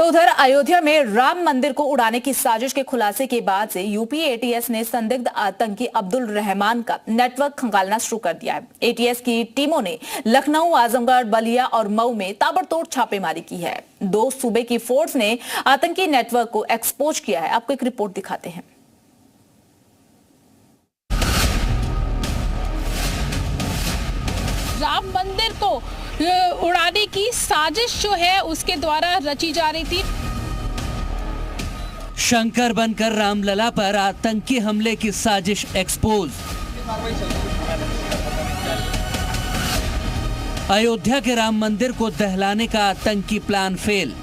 तो उधर अयोध्या में राम मंदिर को उड़ाने की साजिश के खुलासे के बाद से यूपी एटीएस ने संदिग्ध आतंकी अब्दुल रहमान का नेटवर्क खंगालना शुरू कर दिया है। एटीएस की टीमों ने लखनऊ, आजमगढ़, बलिया और मऊ में ताबड़तोड़ छापेमारी की है। 2 सूबे की फोर्स ने आतंकी नेटवर्क को एक्सपोज किया है। आपको एक रिपोर्ट दिखाते हैं। राम मंदिर को उड़ाने की साजिश जो है उसके द्वारा रची जा रही थी। शंकर बनकर रामलला पर आतंकी हमले की साजिश एक्सपोज। अयोध्या के राम मंदिर को दहलाने का आतंकी प्लान फेल।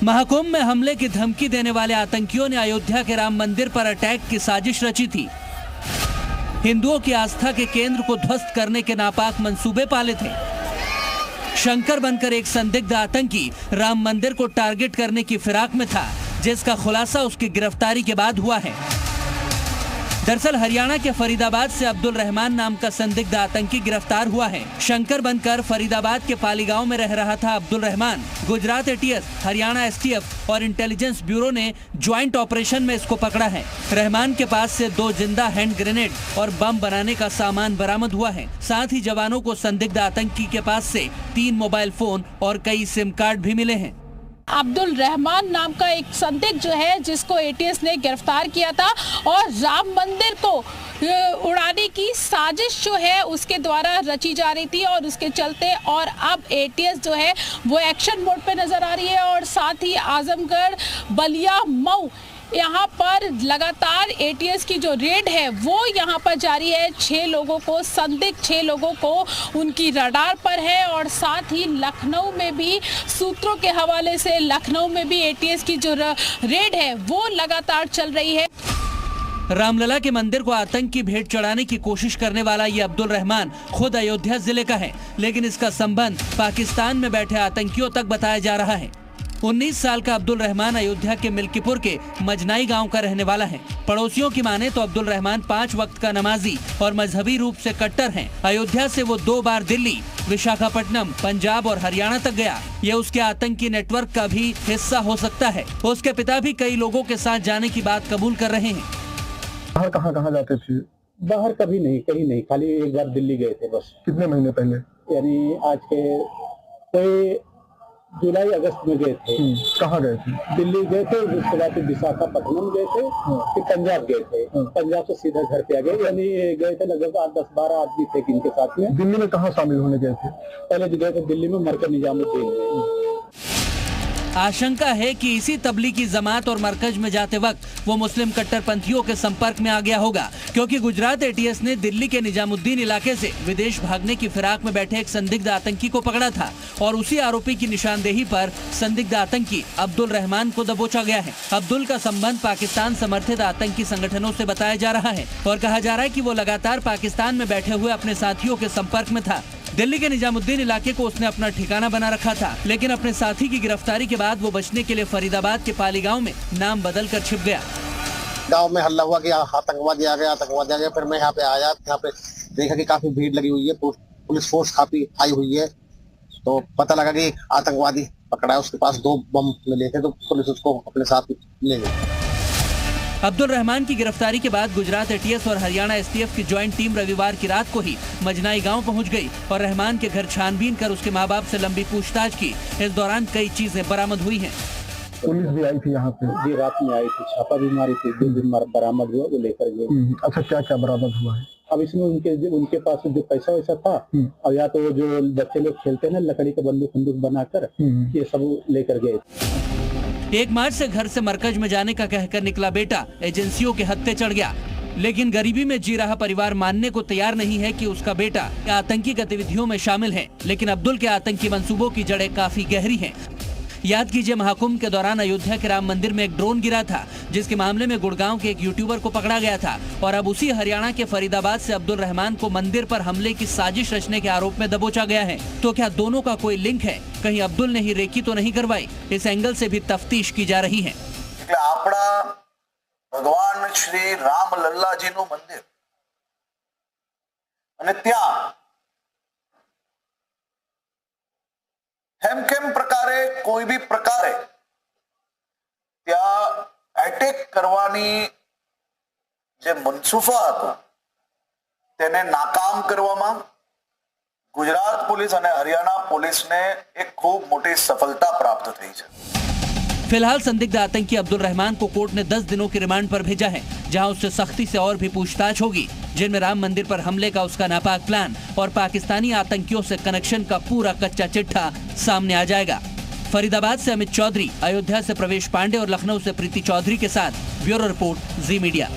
महाकुंभ में हमले की धमकी देने वाले आतंकियों ने अयोध्या के राम मंदिर पर अटैक की साजिश रची थी। हिंदुओं की आस्था के केंद्र को ध्वस्त करने के नापाक मंसूबे पाले थे। शंकर बनकर एक संदिग्ध आतंकी राम मंदिर को टारगेट करने की फिराक में था, जिसका खुलासा उसकी गिरफ्तारी के बाद हुआ है। दरअसल हरियाणा के फरीदाबाद से अब्दुल रहमान नाम का संदिग्ध आतंकी गिरफ्तार हुआ है। शंकर बनकर फरीदाबाद के पाली गांव में रह रहा था अब्दुल रहमान। गुजरात एटीएस, हरियाणा एसटीएफ और इंटेलिजेंस ब्यूरो ने ज्वाइंट ऑपरेशन में इसको पकड़ा है। रहमान के पास से 2 जिंदा हैंड ग्रेनेड और बम बनाने का सामान बरामद हुआ है। साथ ही जवानों को संदिग्ध आतंकी के पास से 3 मोबाइल फोन और कई सिम कार्ड भी मिले हैं। अब्दुल रहमान नाम का एक संदिग्ध जो है जिसको एटीएस ने गिरफ्तार किया था और राम मंदिर को उड़ाने की साजिश जो है उसके द्वारा रची जा रही थी और उसके चलते और अब एटीएस जो है वो एक्शन मोड पे नजर आ रही है। और साथ ही आजमगढ़, बलिया, मऊ यहाँ पर लगातार एटीएस की जो रेड है वो यहाँ पर जारी है। 6 लोगों को, संदिग्ध 6 लोगों को उनकी रडार पर है। और साथ ही लखनऊ में भी सूत्रों के हवाले से लखनऊ में भी एटीएस की जो रेड है वो लगातार चल रही है। रामलला के मंदिर को आतंक की भेंट चढ़ाने की कोशिश करने वाला ये अब्दुल रहमान खुद अयोध्या जिले का है, लेकिन इसका संबंध पाकिस्तान में बैठे आतंकियों तक बताया जा रहा है। 19 साल का अब्दुल रहमान अयोध्या के मिल्कीपुर के मजनाई गांव का रहने वाला है। पड़ोसियों की माने तो अब्दुल रहमान 5 वक्त का नमाजी और मजहबी रूप से कट्टर हैं। अयोध्या से वो 2 बार दिल्ली, विशाखापट्टनम, पंजाब और हरियाणा तक गया। ये उसके आतंकी नेटवर्क का भी हिस्सा हो सकता है। उसके पिता भी कई लोगों के साथ जाने की बात कबूल कर रहे हैं। बाहर कहाँ जाते थे? बाहर कभी नहीं, कहीं नहीं, खाली एक बार दिल्ली गए थे बस। कितने महीने पहले? यानी आज के कोई जुलाई अगस्त में गए थे। कहाँ गए थे? दिल्ली गए थे, उसके बाद फिर विशाखापट्टनम गए थे, फिर पंजाब गए थे। पंजाब से सीधा घर पे आ गए। यानी गए थे लगभग 8-10-12 आदमी थे इनके साथ में। दिल्ली में कहाँ शामिल होने गए थे? पहले गए थे दिल्ली में मरकज निजामुद्दीन में। आशंका है कि इसी तबलीगी जमात और मरकज में जाते वक्त वो मुस्लिम कट्टरपंथियों के संपर्क में आ गया होगा, क्योंकि गुजरात एटीएस ने दिल्ली के निजामुद्दीन इलाके से विदेश भागने की फिराक में बैठे एक संदिग्ध आतंकी को पकड़ा था और उसी आरोपी की निशानदेही पर संदिग्ध आतंकी अब्दुल रहमान को दबोचा गया है। अब्दुल का संबंध पाकिस्तान समर्थित आतंकी संगठनों से बताया जा रहा है और कहा जा रहा है कि वो लगातार पाकिस्तान में बैठे हुए अपने साथियों के संपर्क में था। दिल्ली के निजामुद्दीन इलाके को उसने अपना ठिकाना बना रखा था, लेकिन अपने साथी की गिरफ्तारी के बाद वो बचने के लिए फरीदाबाद के पाली गांव में नाम बदलकर छिप गया। गांव में हल्ला हुआ कि आतंकवादी आ गया। फिर मैं यहाँ पे आया, यहाँ पे देखा कि काफी भीड़ लगी हुई है, पुलिस फोर्स काफी आई हुई है, तो पता लगा कि आतंकवादी पकड़ा है। उसके पास 2 बम मिले थे, तो पुलिस उसको अपने साथ ले गई। अब्दुल रहमान की गिरफ्तारी के बाद गुजरात एटीएस और हरियाणा एसटीएफ की ज्वाइंट टीम रविवार की रात को ही मजनाई गांव पहुंच गई और रहमान के घर छानबीन कर उसके मां बाप से लंबी पूछताछ की। इस दौरान कई चीजें बरामद हुई हैं। पुलिस भी आई थी यहाँ पे? जी, रात में आई थी, छापा भी मारी थी, 2 दिन बरामद हुआ, वो लेकर गए। अच्छा, क्या क्या बरामद हुआ है? अब इसमें उनके पास जो पैसा वैसा था, और या तो जो बच्चे लोग खेलते हैं ना लकड़ी का बंदूक बनाकर, ये सब लेकर गए। 1 मार्च से घर से मरकज में जाने का कहकर निकला बेटा एजेंसियों के हत्थे चढ़ गया, लेकिन गरीबी में जी रहा परिवार मानने को तैयार नहीं है कि उसका बेटा आतंकी गतिविधियों में शामिल है। लेकिन अब्दुल के आतंकी मंसूबों की जड़ें काफी गहरी हैं। याद कीजिए, महाकुंभ के दौरान अयोध्या के राम मंदिर में एक ड्रोन गिरा था, जिसके मामले में गुड़गांव के एक यूट्यूबर को पकड़ा गया था। और अब उसी हरियाणा के फरीदाबाद से अब्दुल रहमान को मंदिर पर हमले की साजिश रचने के आरोप में दबोचा गया है। तो क्या दोनों का कोई लिंक है? कहीं अब्दुल ने ही रेकी तो नहीं करवाई? इस एंगल से भी तफ्तीश की जा रही है। आपड़ा भगवान श्री रामलल्लाजीનું મંદિર અને ત્યાં કેમ પ્રકાર સરકારે કોઈ બી પ્રકારે ત્યાં એટેક કરવાની જે મનસૂફા હતો તેને નાકામ કરવામાં ગુજરાત પોલીસ અને હરિયાણા પોલીસને એક ખૂબ મોટી સફળતા પ્રાપ્ત થઈ છે। फिलहाल संदिग्ध आतंकी अब्दुल रहमान को कोर्ट ने 10 दिनों की रिमांड पर भेजा है, जहां उससे सख्ती से और भी पूछताछ होगी, जिनमें राम मंदिर पर हमले का उसका नापाक प्लान और पाकिस्तानी आतंकियों से कनेक्शन का पूरा कच्चा चिट्ठा सामने आ जाएगा। फरीदाबाद से अमित चौधरी, अयोध्या से प्रवेश पांडे और लखनऊ से प्रीति चौधरी के साथ ब्यूरो रिपोर्ट जी मीडिया।